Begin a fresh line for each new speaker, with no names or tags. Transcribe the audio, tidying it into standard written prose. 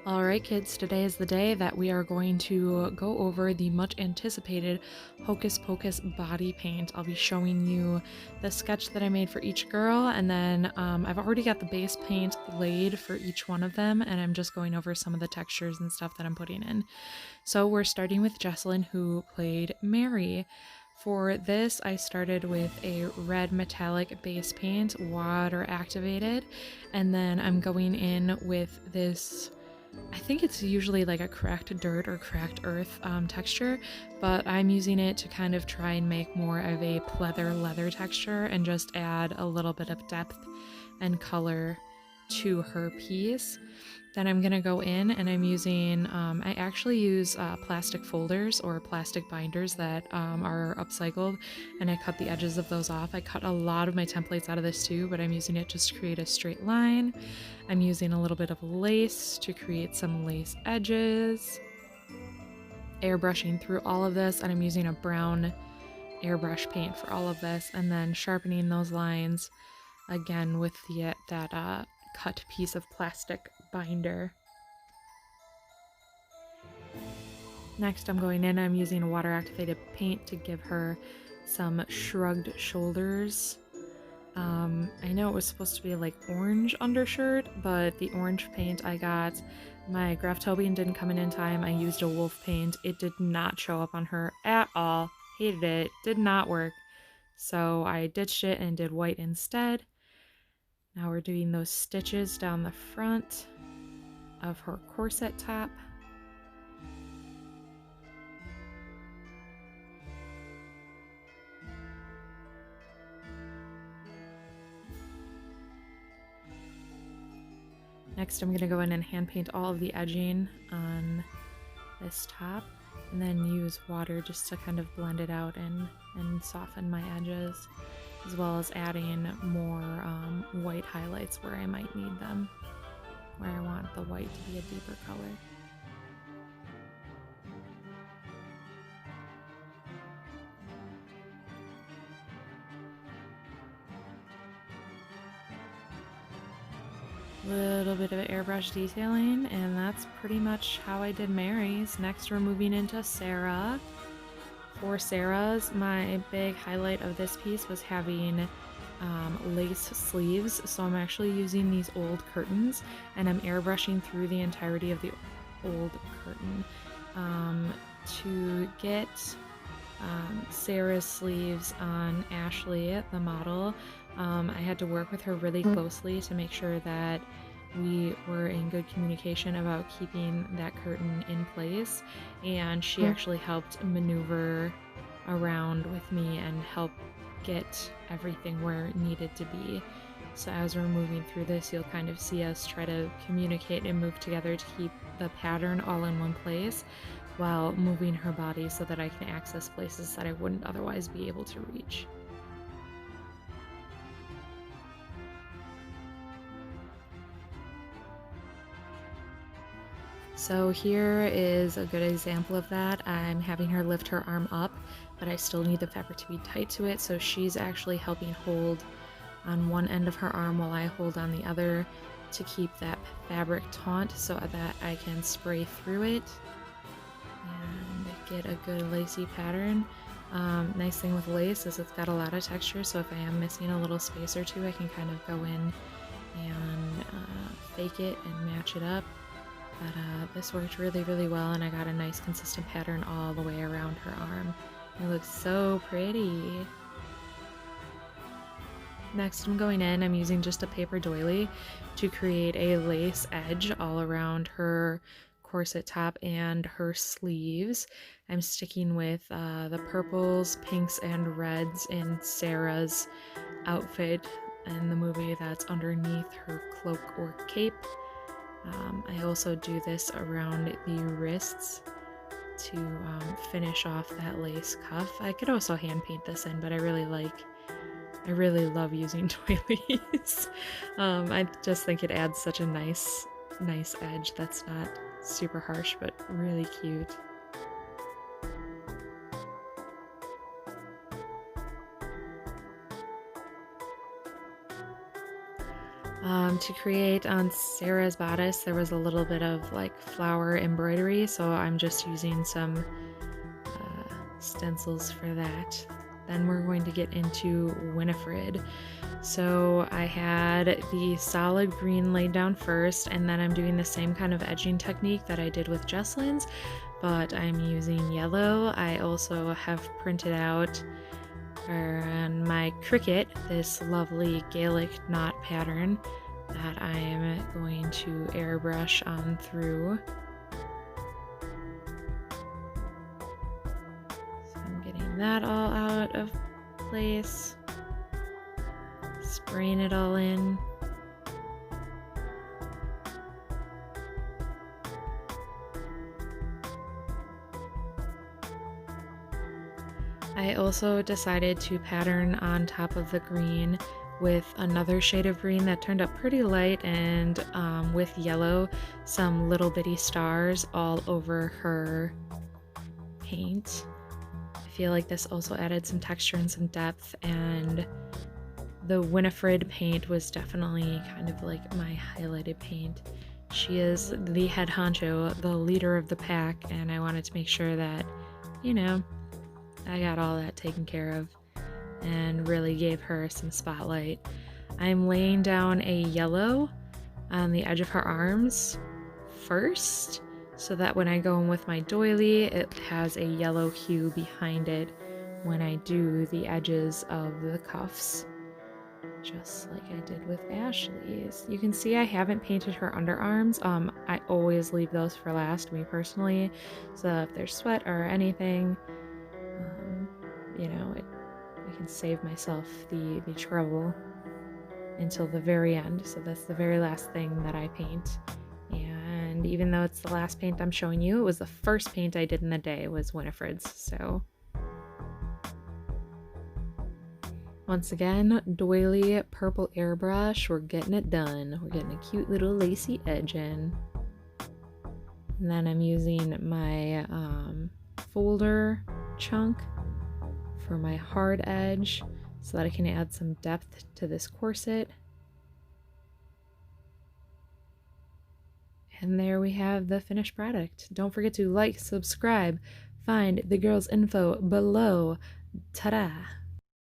Alright kids, today is the day that we are going to go over the much anticipated Hocus Pocus body paint. I'll be showing you the sketch that I made for each girl, and then I've already got the base paint laid for each one of them, and I'm just going over some of the textures and stuff that I'm putting in. So we're starting with Jessilyn, who played Mary. For this, I started with a red metallic base paint, water activated, and then I'm going in with this, I think it's usually like a cracked dirt or cracked earth texture, but I'm using it to kind of try and make more of a pleather leather texture and just add a little bit of depth and color to her piece. Then I'm gonna go in and I'm using, I actually use plastic folders or plastic binders that are upcycled, and I cut the edges of those off. I cut a lot of my templates out of this too, but I'm using it just to create a straight line. I'm using a little bit of lace to create some lace edges. Airbrushing through all of this, and I'm using a brown airbrush paint for all of this, and then sharpening those lines again with that cut piece of plastic binder. Next, I'm going in, I'm using a water activated paint to give her some shrugged shoulders. I know it was supposed to be like orange undershirt, but the orange paint I got, my Graftobian didn't come in time. I used a wolf paint. It did not show up on her at all. Hated it. Did not work. So I ditched it and did white instead. Now we're doing those stitches down the front of her corset top. Next, I'm going to go in and hand paint all of the edging on this top, and then use water just to kind of blend it out and soften my edges, as well as adding more white highlights where I might need them, where I want the white to be a deeper color. Little bit of airbrush detailing, and that's pretty much how I did Mary's. Next, we're moving into Sarah. For Sarah's, my big highlight of this piece was having lace sleeves, so I'm actually using these old curtains, and I'm airbrushing through the entirety of the old curtain. To get Sarah's sleeves on Ashley, the model, I had to work with her really closely to make sure that we were in good communication about keeping that curtain in place, and she actually helped maneuver around with me and help get everything where it needed to be. So as we're moving through this, you'll kind of see us try to communicate and move together to keep the pattern all in one place while moving her body so that I can access places that I wouldn't otherwise be able to reach. So here is a good example of that. I'm having her lift her arm up, but I still need the fabric to be tight to it, so she's actually helping hold on one end of her arm while I hold on the other to keep that fabric taut so that I can spray through it and get a good lacy pattern. Nice thing with lace is it's got a lot of texture, so if I am missing a little space or two, I can kind of go in and fake it and match it up. But this worked really well, and I got a nice consistent pattern all the way around her arm. It looks so pretty. Next, I'm going in, I'm using just a paper doily to create a lace edge all around her corset top and her sleeves. I'm sticking with the purples, pinks, and reds in Sarah's outfit in the movie that's underneath her cloak or cape. I also do this around the wrists to finish off that lace cuff. I could also hand paint this in, but I really love using doilies. I just think it adds such a nice edge that's not super harsh, but really cute. To create on Sarah's bodice, there was a little bit of like flower embroidery, so I'm just using some stencils for that. Then we're going to get into Winifred. So I had the solid green laid down first, and then I'm doing the same kind of edging technique that I did with Jessilyn's, but I'm using yellow. I also have printed out on my Cricut this lovely Gaelic knot pattern that I'm going to airbrush on through. So I'm getting that all out of place, spraying it all in. I also decided to pattern on top of the green with another shade of green that turned out pretty light, and with yellow, some little bitty stars all over her paint. I feel like this also added some texture and some depth, and the Winifred paint was definitely kind of like my highlighted paint. She is the head honcho, the leader of the pack, and I wanted to make sure that, you know, I got all that taken care of and really gave her some spotlight. I'm laying down a yellow on the edge of her arms first, so that when I go in with my doily, it has a yellow hue behind it when I do the edges of the cuffs, just like I did with Ashley's. You can see I haven't painted her underarms. I always leave those for last, me personally, so if there's sweat or anything, you know, I can save myself the trouble until the very end. So that's the very last thing that I paint. And even though it's the last paint I'm showing you, it was the first paint I did in the day, was Winifred's. So once again, doily purple airbrush, we're getting it done. We're getting a cute little lacy edge in. And then I'm using my folder chunk for my hard edge so that I can add some depth to this corset. And there we have the finished product. Don't forget to like, subscribe, find the girls' info below. Ta-da!